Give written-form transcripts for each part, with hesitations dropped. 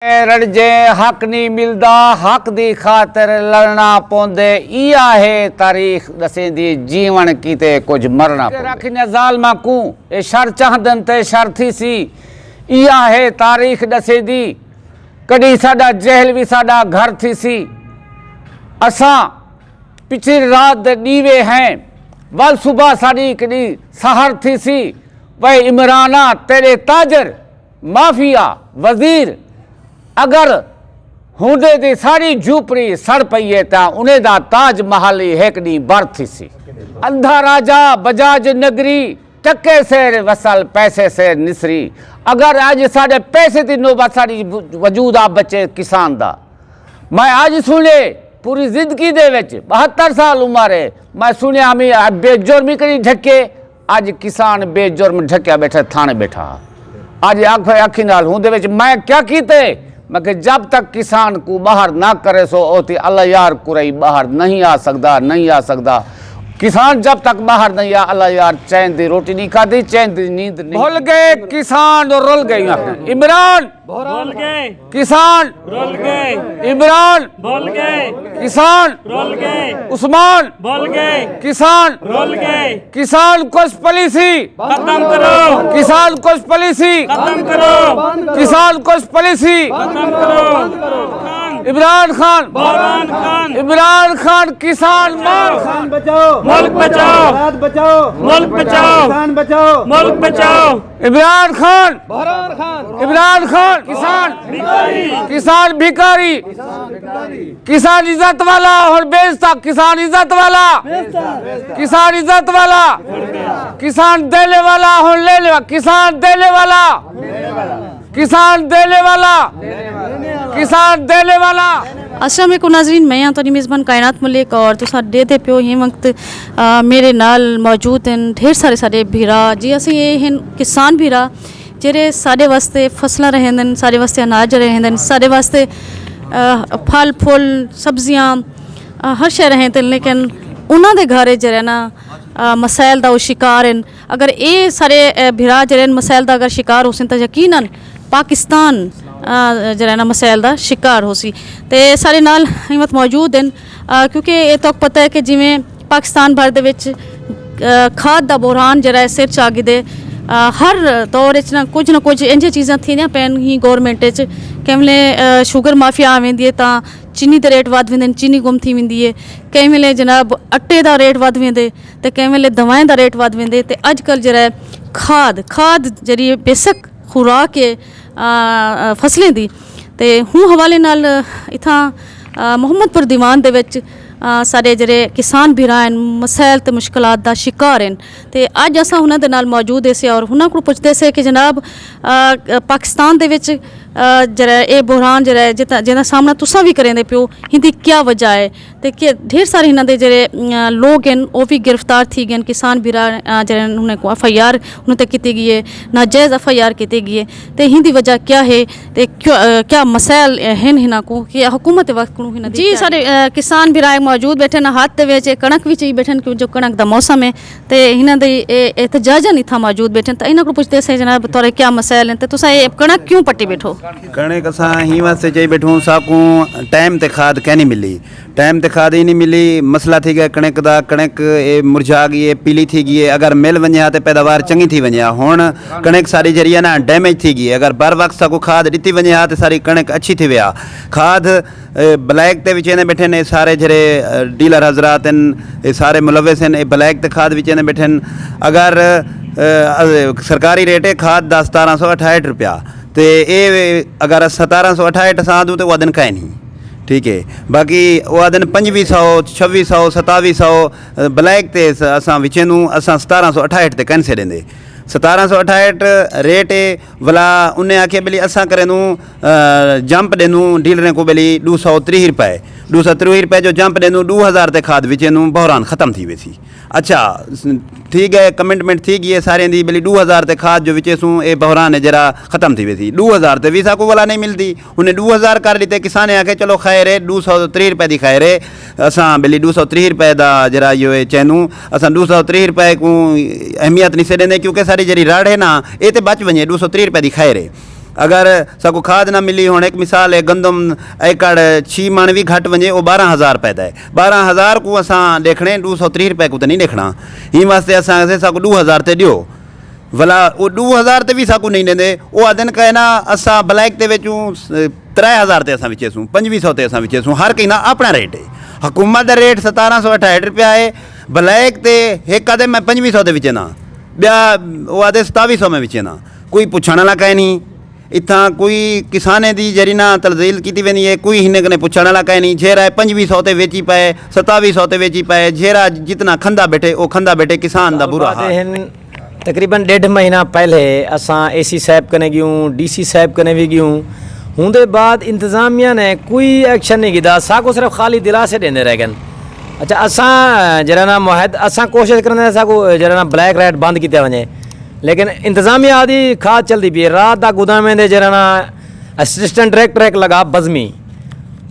रड़जे हक नहीं मिलदा, हक दी खातिर लड़ना पौंदे। इया है तारीख दसेंदी जीवन कीते कुछ मरना रखने जालमा को ए शर चाहदन ते शर थी सी। इया है तारीख दसेंदी कदी साडा जहल भी साडा घर थी सी। असा पिछली रात दे दीवे हैं वल सुबह साड़ी कदी सहर थी सी। वह इमराना तेरे ताजर माफिया वजीर अगर हुंदे दी सारी झूपड़ी सड़ पई है ता उन्हें दा ताज महल एक दी बरथी सी। अंधा राजा बजाज नगरी टक्के से वसल पैसे से निसरी। अगर आज साढ़े पैसे की नौबत साड़ी वजूद आ बचे किसान दा। मैं आज सुने पूरी जिंदगी दे विच 72 साल उम्र है मैं सुनिया मैं बेजुर्मी करी ढके। आज किसान बेजुर्म ढक्या बैठा थाने बैठा। आज आखी नाल हुंदे विच मैं क्या कीते मैं कि जब तक किसान को बाहर ना करे सो ओती अल्लाह यार कुरई बाहर नहीं आ सकता नहीं आ सकता। किसान जब तक बाहर नहीं आ अल्लाह यार चैन दी रोटी नहीं खाती चैन दी नींद नहीं। भूल गए किसान और रुल गए। इमरान भूल गए किसान रुल गए। इमरान भूल गए किसान रुल गए। उस्मान भूल गए किसान रुल गए। किसान कुछ पॉलिसी खत्म करो। किसान कुछ पॉलिसी खत्म करो। किसान कुछ पॉलिसी खत्म करो। इमरान खान इमरान खान किसान किसान बचाओ मुल्क बचाओ भारत बचाओ मुल्क बचाओ किसान बचाओ मुल्क बचाओ। इमरान खान किसान भिखारी किसान इज्जत वाला और बेचता। किसान इज्जत वाला किसान इज्जत वाला किसान देने वाला और लेने वाला। किसान देने वाला किसान देने वाला किसान देने वाला। अस्सलाम वालेकुम नाज़रीन, मैं यहाँ तो मेज़बान कायनात मलिक और तुसा देते पियो ये वक्त मेरे नाल मौजूद हैं ढेर सारे भीरा जी। असी ये हैं किसान भीरा जेरे साढ़े वास्ते फसलां रहेंदन, साढ़े वास्ते अनाज रहेंदन, साढ़े वास्ते फल फुल सब्जियां हर शे रहेंदन। लेकिन उन्हां दे घर जेह्ड़ा ना मसैल दा शिकार हैं। अगर ये सारे भीरा जेह्ड़े मसैल दा अगर शिकार हो सन तो यकीनन पाकिस्तान जरा ना मसैल दा शिकार हो सी। ते सारे नाल हिम्मत मौजूद हैं क्योंकि ये तो पता है कि जिमें पाकिस्तान भर दे विच खाद दा बुरहान जरा सिर च आ गिदे। हर दौर ना कुछ इंज चीज़ां थींदियां पैन ही गौरमेंट च। कंहिं शुगर माफिया आ वेंदी है तां चीनी दे रेट वध वेंदे, चीनी गुम थी वेंदी है। कंहिं वेले जनाब अटे दा रेट वध वेंदे ते कंहिं वेले दवाएं दा रेट वध वेंदे। ते अजकल जरा खाद जरिए बेसिक खुराक है फसलें दी। ते हूँ हवाले नाल इत्थां मुहम्मदपुर दीवान दे विच सारे जेह्ड़े किसान भीरा हैं मसैल ते मुश्किलात दा शिकार हैं। ते अज असां उन्हां दे नाल मौजूद से और उन्हां कोल पुछदे से कि जनाब पाकिस्तान दे विच जरा ये बुरहान जरा जिहदा सामना तुसां भी करेंदे पियो हिंदी क्या वजह है। ते कि ढेर सारे इन्हां दे जेह्ड़े लोग हैं वो भी गिरफ्तार थी गए। किसान भीरा जेह्ड़े उन्हें को FIR उन्हें ते कीती गई है, नाजायज़ FIR कीती गई है। ते हिंदी वजह क्या है ते क्या मसैल हैं हिना को कि हुकूमत वक्त को हिना जी। सारे किसान भीरा मौजूद बैठे ना हाथ दे कणक भी चाहिए बैठन क्यों जो कणक दा मौसम है। तो इन्हों दे एहतजाजन इतना मौजूद बैठे तो इन्हों को पुछते से जनाब तोरे क्या मसैल हैं तो तुसा ये कणक क्यों पट्टी बैठो। कणक असां ही वास्ते चई बैठूं साकू टाइम ते खाद कैं नहीं मिली। टाइम ते खाद ही नहीं मिली। मसला थी गया कणक दा। कणक ये मुरझा गई है, पीली थी गई है। अगर मिल वञे तो पैदावार चंगी थी वञे। हुण कणक सारी जरिए ना डैमेज थी गई है। अगर बर वक्त साकू खाद ॾिती वञे तो सारी कणक अच्छी थी विया। खाद ब्लैक ते विचेंदे बैठे ने सारे जरे डीलर हजरात हैं सारे मुलविस हैं ब्लैक ते खाद विचेंदे बैठे। अगर सरकारी रेट है खाद दा 1768 रुपया तो ये अगर 1768 असां दूँ तो वह दिन काहे नहीं ठीक है। बाकी वह दिन 2500 2600 2700 ब्लैक ते असां विचेंदूं असां 1768 ते कैन छॾींदे। 1768 रेट है भला उन्हें आखे भली असां करेंदूं जंप ॾींदूं डीलरें को भली 230 रुपए 230 रुपए जो जंप ॾींदूं 2000 ते खाद विचेंदूं बहरान ख़त्म थी वेसी। अच्छा ठीक है कमिटमेंट थी गई है सारे दी भली 2000 ते खाद जो विचेसूं ए बहरान है जरा ख़त्म थी वेसी। 2000 ते वीसा को वाला नहीं मिलती। उन्हें 2000 कर लीते किसान आखे चलो खैर है 230 रुपए की खैर है असां भली 230 रुपए का जरा यो चैनूं असां 230 रुपए को अहमियत नहीं से देंदे क्योंकि सारी जरी रड़ है ना ये तो बच वजे 230 रुपए की खैर है। अगर साकू खाद ना मिली हुण एक मिसाल है गंदम एकड़ 6 मण भी घट वजे वो 12,000 पैदा है 12,000 को असां देखणे 230 रुपए को तो नहीं देखना ही वास्ते असां साकू 2,000 ते दियो भला वो 2,000 ते भी साकू नहीं देंदे वो आदन कहना असां ब्लैक ते विचूं 3,000 ते असां विचेसूं 2,500 ते असां विचेसूं हर कहीं ना अपना रेट है हुकूमत का रेट 1768 रुपया है ब्लैक ते एक आदे मैं 2,500 ते विचेना ॿिया वो आदे 2700 में विचेना कोई पुछण वाला कहीं नहीं इतना कोई किसाने दी जरी ना तलजील की वेंदी है कोई हिन कने पुछण वाला कहीं नहीं जेरा 2,500 ते वेची पाए 2700 ते वेची पाए जेरा जितना खंदा बैठे वो खंदा बैठे किसान दा बुरा हाल तकरीबन 1.5 महीना पहले असां AC साहब कने गयूं DC साहब कने भी गयूं होंदे बाद इंतजामिया ने कोई एक्शन नहीं किया साको सिर्फ खाली दिलासे देने रह गए अच्छा असां जरा ना मुहद असां कोशिश करने साको जरा ना ब्लैक रेट बंद किया वजे लेकिन इंतजामिया आदि खाद चलती पी रात का गोदाम में जरा ना असिस्टेंट डायरेक्टर लगा बजमी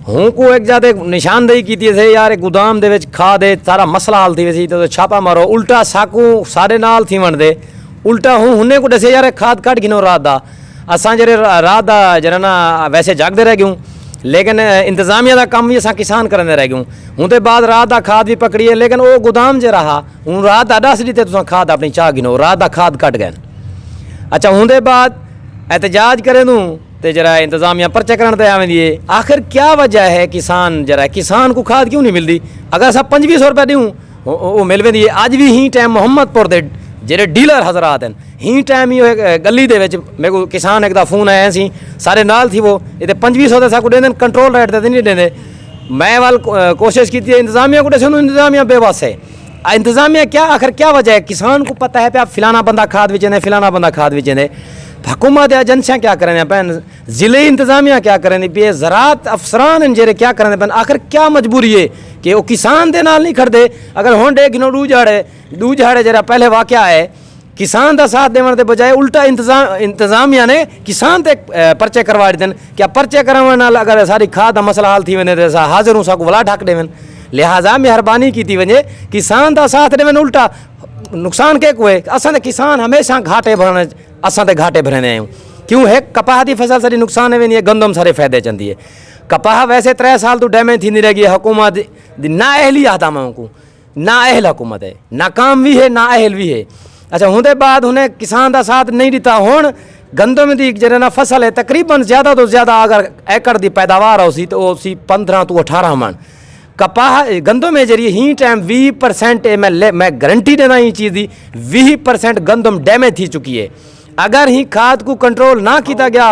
हूँ को एक जाते निशानदेही की थे यार गोदाम दे खाद है सारा मसला हल थी वैसी तो छापा मारो उल्टा साकू सारे नाल थी वण दे उल्टा हूँ हुने को दसे यार खाद कट गिनो रात का असां जरे रात का जरा ना वैसे जागते रह गयूं लेकिन इंतजामिया का काम भी असां किसान करने रह गयूं हूँ तो बाद रात का खाद भी पकड़ी है लेकिन वो गोदाम जो रहा हूँ रात का 10 लीते तुम खाद अपनी चाह गिनो रात का खाद कट गए अच्छा हूँ तो बाद एहतजाज करे दूँ तो जरा इंतजामिया पर्चे करने ते आवेंदी है आखिर क्या वजह है किसान को खाद क्यों नहीं मिलती अगर सब 2,500 रुपये दूँ वो मिल वेंदी है अज भी ही टाइम मोहम्मदपुर के जेरे डीलर हजरात हैं ही टाइम ही गली दे मेरे को किसान एक दा फोन आया सी सारे नाल थी वो ये 2,500 ते साकू देंदे कंट्रोल रेट ते नहीं देंदे मैं वाल कोशिश की इंतजामिया को दसो इंतजामिया बेबस है इंतजामिया क्या आखिर क्या वजह है किसान को पता है पे आप फिलाना बंदा खाद बेचेंदे फिलाना बंदा खाद बेचेंदे हुकूमत एजेंसियाँ क्या करें पैन ज़िले इंतजामिया क्या करें पे ज़रात अफसरान जेरे क्या करें पैन आखिर क्या मजबूरी है कि वो किसान दे नाल नहीं खड़ते अगर हुण डे गिनो डू झाड़े जरा पहले वाक़या है किसान का साथ देने के बजाय उल्टा इंतजामिया ने किसान ते पर्चे करवा देन क्या पर्चे करवाने नाल अगर सारी खाद का मसला हल थी वने तो असां हाज़िर हूँ साकू वला ढक देवन लिहाजा मेहरबानी की वजे किसान का साथ देवन उल्टा नुकसान के कोई असां ते किसान हमेशा घाटे भरने असां ते घाटे भरने आयूं क्यों है कपाह की फसल सारी नुकसान वेंदी है गंदम सारे फायदे चंदी है कपाह वैसे 3 साल तो डैमेज थी रह गई हुकूमत ना अहली आता मां को ना अहल हुकूमत है नाकाम भी है ना अहल भी है अच्छा होंदे बाद उन्हें किसान का साथ नहीं दिता हुण गंदम की जरा ना फसल है तकरीबन ज़्यादा तो ज़्यादा अगर एकड़ की पैदावार हो सी तो वो सी 15 तो 18 मन कपाह गंदम में जरिए ही टाइम 20% मैं गारंटी देना ही चीज़ दी 20% गंदम डैमेज थी चुकी है अगर ही खाद को कंट्रोल ना किया गया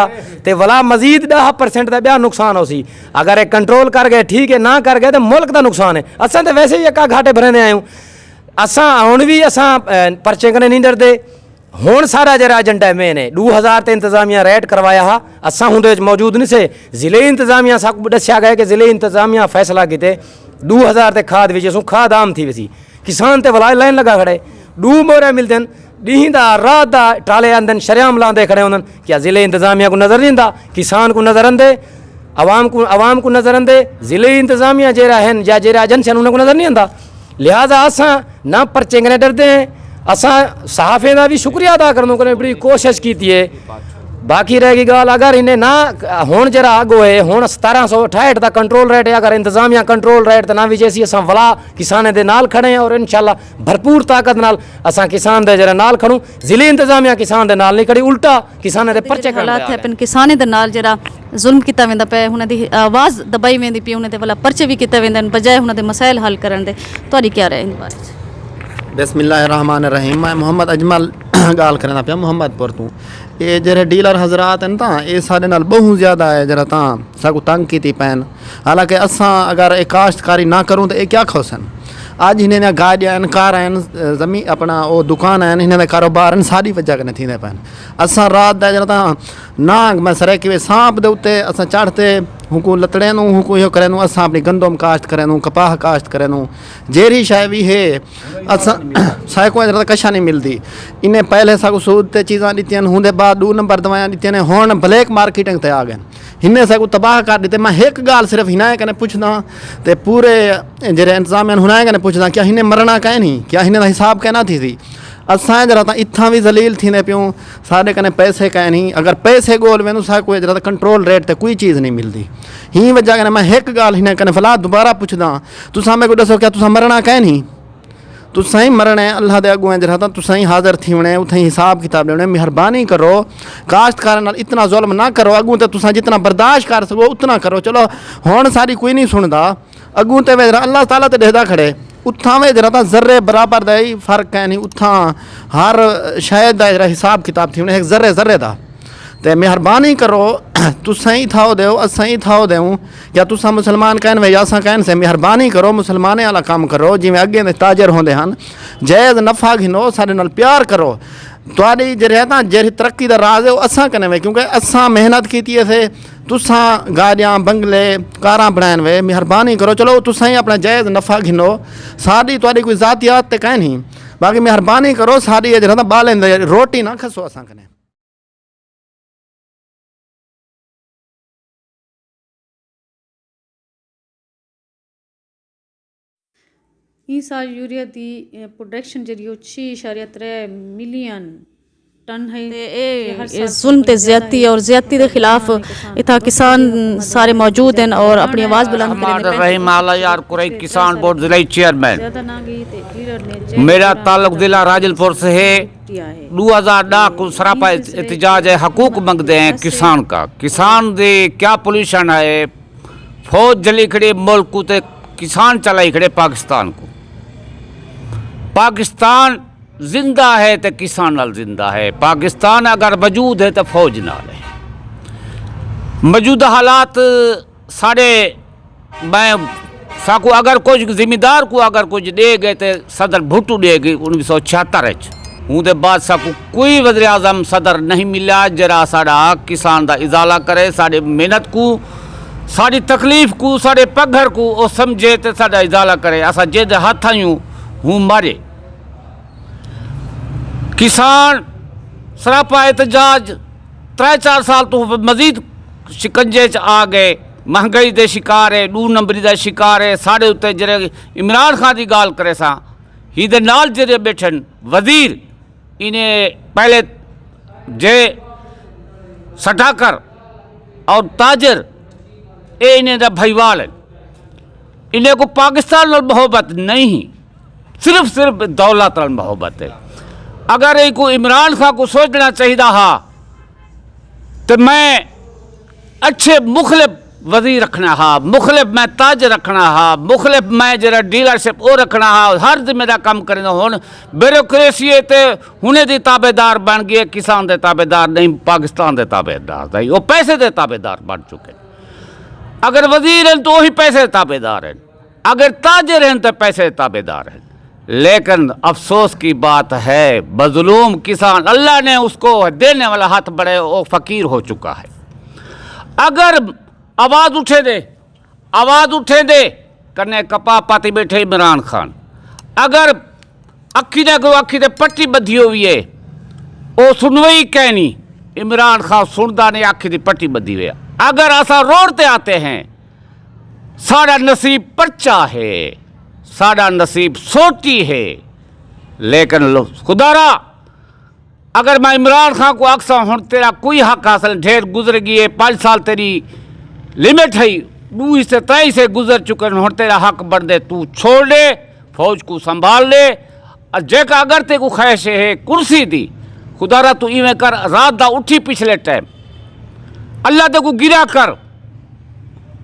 तो वला मजीद 10% का ब्या नुकसान हो सी अगर एक कंट्रोल कर गए ठीक है ना कर गए तो मुल्क का नुकसान है असां तो वैसे ही एक घाटे भरने आयूँ असां हुण भी असां पर्चे कने नहीं डरते हुण सारा जरा एजेंडा मेन है 2000 ते इंतजामिया रेड करवाया हा असां हुंदे मौजूद नहीं से ज़िले इंतजामिया साकू दस्या गया कि ज़िले इंतजामिया फैसला किते 2000 ते खाद विचेसूं खाद आम थी वैसी किसान ते वला लाइन लगा खड़े 2 मोरे मिलते ॾींहं दा रात दा टाले आंदन शरियाम लांदे खड़े होंदन क्या ज़िले इंतजामिया को नज़र नहीं ईंदा किसान को नज़र आंदे आवाम को नज़र आंदे ज़िले इंतजामिया जेरा हैं या जेरा एजेंसियां उन्हें को नज़र नहीं आंदा लिहाजा असां ना पर्चे कने डरते हैं असां सहाफ़े का भी शुक्रिया अदा करने को बड़ी कोशिश की है बाकी रहेगी गाल अगर इन्हें ना हुण जरा आगो है हुण 1768 का कंट्रोल रेट है अगर इंतजामिया कंट्रोल रेट तो ना भी जैसी असां वला किसान दे नाल खड़े हैं और इंशाल्लाह भरपूर ताकत नाल असां किसान दे जरा नाल खड़ूं ज़िले इंतजामिया किसान दे नाल नहीं खड़ी उल्टा किसान दे पर्चे हालात है पिन किसान दे नाल जरा जुल्म किया वेंदा पे हुन दी आवाज़ दबाई वेंदी पई हुन ते वला पर्चे भी किए वेंदन बजाय हुन दे मसाइल हल करन दे तुहाडी क्या राय इन बारे बिस्मिल्लाहिर्रहमानिर्रहीम मैं मोहम्मद अजमल गाल करना पिया मोहम्मदपुर तू ये जरे डीलर हजरात हैं ता ये साढ़े नाल बहुत ज़्यादा है जरा ता साकू तंग की पैन हालांकि असां अगर एक काश्तकारी ना करूँ तो ये क्या खोसन अज इन्हें गाड़ियाँ कार जमीन अपना वो दुकान इन्हें कारोबार सारी वजह कने थींदे पैन असां रात दा जरा ता नांग मैं सरे कि सांप दे उत्ते असां चढ़ते हुकू लतड़े नू हुकू यो करे नू असां अपनी गंदम काश्त करे नू कपाह काश्त करे नू जेरी शय भी है असां साको जरा कशा नहीं मिलती इन्हें पहले साकू सूद ते चीज़ां दित्तियां हुंदे बाद 2 नंबर दवाइयां दित्तियां हुण ब्लैक मार्केटिंग ते आ गए हिन्ने साकू तबाह कर दिते मैं एक गाल सिर्फ हिनाए कने पुछदा ते पूरे जेरे इंतजामिया हुनाए कने पुछदा क्या हिन्ने मरना कहीं नहीं क्या हिन्ने दा हिसाब कहना थी असां जरा त इथां भी जलील थींदे पियूं साडे कने पैसे कान ही अगर पैसे गोल वेंदो सा कोई जरा कंट्रोल रेट ते कोई चीज़ नहीं मिलती ही वजह कने मैं एक गाल हिन कने फला दोबारा पुछदा तुसां मेरे को दसो क्या तुसां मरना कान ही तुसां ही मरना है अल्लाह दे अगुआं जरा त तुसां ही हाज़िर थी वणे उथे हिसाब किताब लेने मेहरबानी करो काश्तकार नाल इतना जुल्म ना करो अगू ते तुसां जितना बर्दाश्त कर सको उतना करो चलो हुण सारी कोई नहीं सुनदा अगू ते वे अल्लाह ताला ते डेदा खड़े उत्थां वे जरा जर्रे बराबर दा ही फर्क है नहीं उत्थां हर शायद दा जरा हिसाब किताब थी वणे एक जर्रे दा ते मेहरबानी करो तुसां ही थाओ देओ असां ही थाओ देऊं या तुसां मुसलमान कहन वे या असां कहन से मेहरबानी करो मुसलमाने वाला काम करो जिवें अगे दे ताजर होंदे हन जायज़ नफ़ा घिनो साडे नाल प्यार करो तुहाडी जेह्ड़ी जेह्ड़ी तरक्की दा राज है वो असां कने वे क्योंकि असां मेहनत कीती है तुसां गाड़ियां बंगले कारां बनाइन वे मेहरबानी करो चलो तुसां ही अपना जायज़ नफ़ा घिनो साडी तुहाडी कोई ज़ातियात ते कान ही बाकी मेहरबानी करो साडी जेह्ड़ा बालें रोटी ना खसो असां कने ई साल यूरिया दी प्रोडक्शन ਜਿਹੜੀ ਉਹ 6.3 ਮਿਲੀਅਨ टन है ये जुल्म ते ज़्यादती और ज़्यादती के खिलाफ इतना किसान सारे मौजूद हैं और अपनी आवाज़ बुलंद करें रहीम आला यार कुरैश किसान बोर्ड जिला चेयरमैन मेरा ताल्लुक जिला राजलपुर से है 2010 को सरापा एहतजाज है हकूक मंगते हैं किसान का किसान दे क्या पोल्यूशन है फौज जली खड़े मुल्क को ते किसान चलाई खड़े पाकिस्तान को पाकिस्तान जिंदा है तो किसान नाल जिंदा है पाकिस्तान अगर वजूद है तो फौज नाल है मौजूदा हालात साढ़े मैं साकू अगर कुछ जिम्मेदार को अगर कुछ दे गए तो सदर भुट्टो दे गई 1976 उनके बाद साकू कोई वज़ीर आज़म सदर नहीं मिला जरा साड़ा किसान का इजाला करे साड़ी मेहनत को साड़ी तकलीफ को साढ़े पघर को वो समझे तो साड़ा इजाला करे असा जे हाथ आयूँ हूँ मारे किसान सरापा एहतजाज 3-4 साल तो मजीद शिकंजे च आ गए महंगाई के शिकार है 2 नंबरी का शिकार है साढ़े उत्ते जरे इमरान खान की गाल करे सा ही दे नाल जरे बैठन वजीर इन्हें पहले जे सटाकर और ताजर ये इन्हें दा भाईवाल है इन्हें को पाकिस्तान नाल मोहब्बत नहीं सिर्फ दौलत नाल मोहब्बत है अगर एक को इमरान खान को सोचना चाहिए हा तो मैं अच्छे मुखलिफ वजीर रखना हा मुखलिफ मैं ताज रखना हा मुखलिफ मैं जरा डीलरशिप वो रखना हा हर जिम्मेदार काम करना हुन ब्यूरोक्रेसी ते हुने दी ताबेदार बन गए किसान दे ताबेदार नहीं पाकिस्तान दे ताबेदार नहीं वो पैसे दे ताबेदार बन चुके अगर वजीर हैं तो वही पैसे ताबेदार हैं अगर ताजर हैं तो पैसे ताबेदार हैं लेकिन अफसोस की बात है मजलूम किसान अल्लाह ने उसको देने वाला हाथ बढ़े वो फ़कीर हो चुका है अगर आवाज़ उठे दे कने कपा पाती बैठे इमरान खान अगर अखी ने को अखी ते पट्टी बधी हुई है वो सुनवई कहनी इमरान खान सुनता नहीं अखी की पट्टी बधी हुई अगर असा रोड ते आते हैं साड़ा नसीब पर्चा है साड़ा नसीब सोटी है लेकिन खुदारा अगर मैं इमरान खान को अक्सा हूँ तेरा कोई हक हासिल ढेर गुजर गई है 5 साल तेरी लिमिट है 2 से 3 से गुजर चुके हूँ तेरा हक बन दे तू छोड़ दे फौज को संभाल ले और जेका अगर ते को ख्वाहिश है कुर्सी दी खुदारा तू इवें कर रात दा उठी पिछले टाइम अल्लाह ते को गिरा कर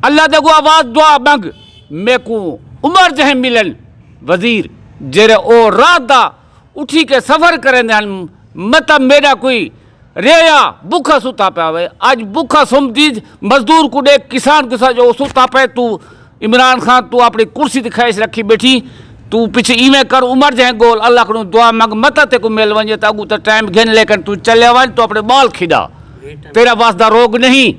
अल्लाह ते को आवाज़ दुआ मंग मैं को उमर जहे मिलन वजीर जेरे ओ रात दा उठी के सफ़र करें मत मेरा कोई रेया भूखा सुता पावे आज भूखा सुमदीज मजदूर को देख किसान के साथ जो सुता पे तू इमरान खान तू अपनी कुर्सी की ख्वाहिश रखी बैठी तू पीछे इवें कर उमर जहे गोल अल्लाह को दुआ मंग मत ते को मिल वजे तो अगू तो टाइम घिन लेकिन तू चले वन तो अपने बाल खिदा तेरा वास्ता रोग नहीं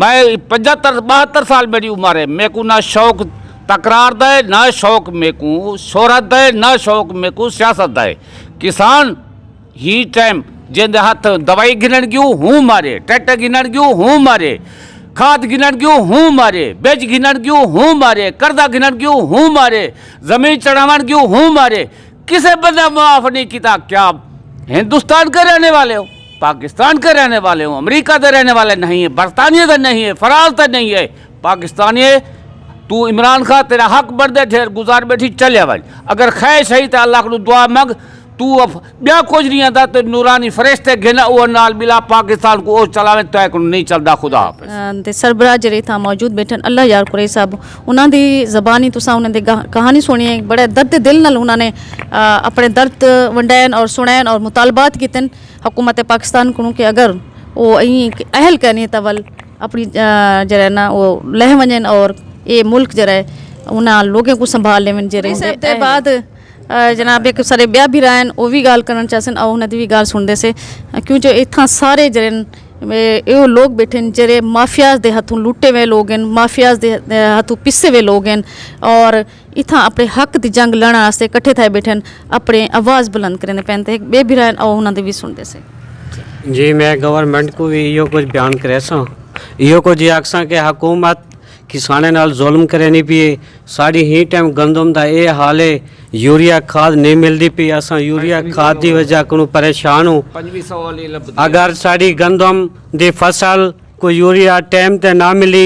मैं 75-72 साल मेरी उम्र है मैं को ना शौक तकरार दे ना शौक में को शोहरत दे ना शौक में को सियासत दे किसान ही टाइम जिंदे हाथ दवाई गिनन क्यों हूँ मारे ट्रैक्टर गिनन क्यों हूँ मारे खाद गिनन क्यों हूँ मारे बेच गिनन क्यों हूँ मारे कर्जा गिनन क्यों हूँ मारे जमीन चढ़ावन क्यों हूँ मारे किसी बंदा माफ नहीं किया। क्या हिंदुस्तान के रहने वाले हो, पाकिस्तान के रहने वाले हो, अमेरिका के रहने वाले नहीं है, बरतानिया का नहीं है, फ्रांस का नहीं है, पाकिस्तानी है। तू इमरान खान तेरा हक बढ़ दे, ढेर गुजार बैठी चलिया भाई। अगर खै सही तो अल्लाह को दुआ मंग। तू अब ब्या कुछ नहीं आता तो नूरानी फरिश्ते गिना वो नाल मिला पाकिस्तान को वो चलावे तो नहीं चलता। खुदा हाफिज़। ਤੇ ਸਰਬਰਾਹ ਜਿਹੜੇ ਥਾਂ ਮੌਜੂਦ ਬੈਠਣ ਅੱਲਾ ਯਾਰ ਕੁਰੈਸ਼ੀ ਸਾਹਿਬ ਉਹਨਾਂ ਦੀ ਜ਼ਬਾਨੀ ਤੁਸੀਂ ਉਹਨਾਂ ਦੀ ਕਹਾਣੀ ਸੁਣੀ ਹੈ। ਬੜੇ ਦਰਦ ਦਿਲ ਨਾਲ ਉਹਨਾਂ ਨੇ ਆਪਣੇ ਦਰਦ ਵੰਡੈਨ ਔਰ ਸੁਣੈਨ ਔਰ ਮੁਤਾਲਬਾਤ ਕੀਤਨ हुकूमत पाकिस्तान को कि अगर वो अं अहल करनी तवल अपनी जरा ना वो लह वजन और ये मुल्क जरा उन्हें लोगों को संभाल लेवन जरे के बाद जनाब एक सारे ब्याह भी रहन वो भी गाल करना चाहते और उन्हें भी गाल सुनते से क्यों जो इतना सारे जरे ये लोग बैठे जेरे माफियाज के हाथों लुटे हुए लोग हैं, माफियाज के हाथों पिसे हुए लोग हैं और इतना अपने हक की जंग लड़ने वास्ते इकट्ठे थे बैठे अपने आवाज़ बुलंद करने पैंते बे भी रहन और उन्होंने भी सुनते से। जी मैं गवर्नमेंट को भी यो कुछ बयान करे सा यो कुछ आखसा कि हुकूमत किसाने नाल जुल्म करे नहीं पिए। साड़ी ही टाइम गंदम दा ये हाल है, यूरिया खाद नहीं मिलती पी। असा यूरिया खाद की वजह को परेशान हो। अगर साड़ी गंदम दी फसल को यूरिया टाइम ते ना मिली,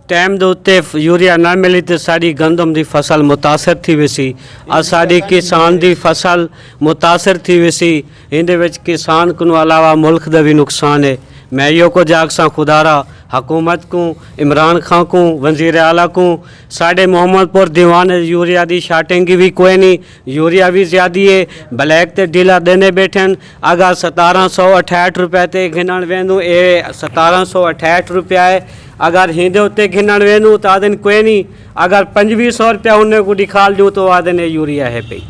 टाइम दे उत्ते यूरिया ना मिली तो साड़ी गंदम दी फसल मुतासर थी वैसी और साड़ी किसान दी फसल मुतासर थी वैसी। इहदे विच किसान को अलावा मुल्क दा भी नुकसान है। मैं यो को जागसा खुदारा हुकूमत को, इमरान खान को, वज़ीर आला को, साढ़े मोहम्मदपुर दीवान यूरिया की शार्टिंग भी कोई नहीं, यूरिया भी ज़्यादा है। ब्लैक ते डीलर देने बैठे अगर 1768 रुपये ते गिनण वेंदू ये 1768 रुपया है। अगर हिंदे उत्ते गिनण वेंदू तो आदन कोई नहीं। अगर 2500 रुपया उन्हें को दिखाल दूँ तो आदन यूरिया है पी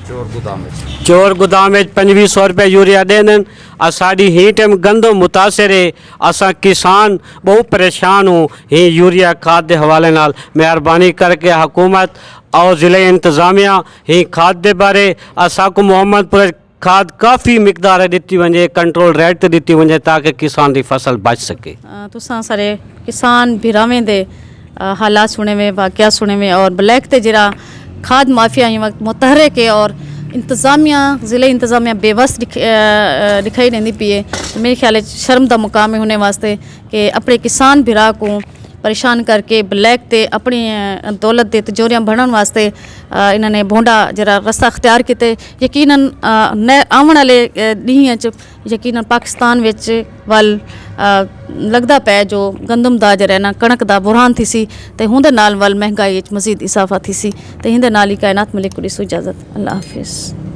चोर गोदाम 2500 रुपये यूरिया देन और साड़ी ही टाइम गंदो मुतासर है। असा किसान बहुत परेशान हो ही यूरिया खाद के हवाले नाल। मेहरबानी करके हुकूमत और ज़िले इंतज़ामिया ही खाद के बारे असा को मोहम्मदपुर खाद काफ़ी मिकदार दी वजे, कंट्रोल रेट ते दी वजे ताकि किसान की फसल बच सके। तुसां सारे किसान भिरावें दे हालात सुने में, वाक़या सुने में और ब्लैक ते जरा खाद माफिया ही वक्त मुतहरक है और इंतज़ामिया ज़िले इंतज़ामिया बेबस दिखाई देती पी है। मेरे ख्याल शर्म का मुकाम है होने वास्ते कि अपने किसान भिरा को परेशान करके ब्लैक ते अपनी दौलत के तिजोरियां भरन वास्ते इन्होंने भोंडा जरा रस्ता अख्तियार किते। यकीनन आने वाले ॾींहं यकीनन पाकिस्तान विच वल लगदा पै जो गंदम दा जरा ना कणक दा बुरहान थी सी ते हुंदे नाल वल महंगाई मज़ीद इजाफा थी सी ते हिंदे नाल ही कायनात मलिक को ॾिसो इजाज़त। अल्लाह हाफिज़।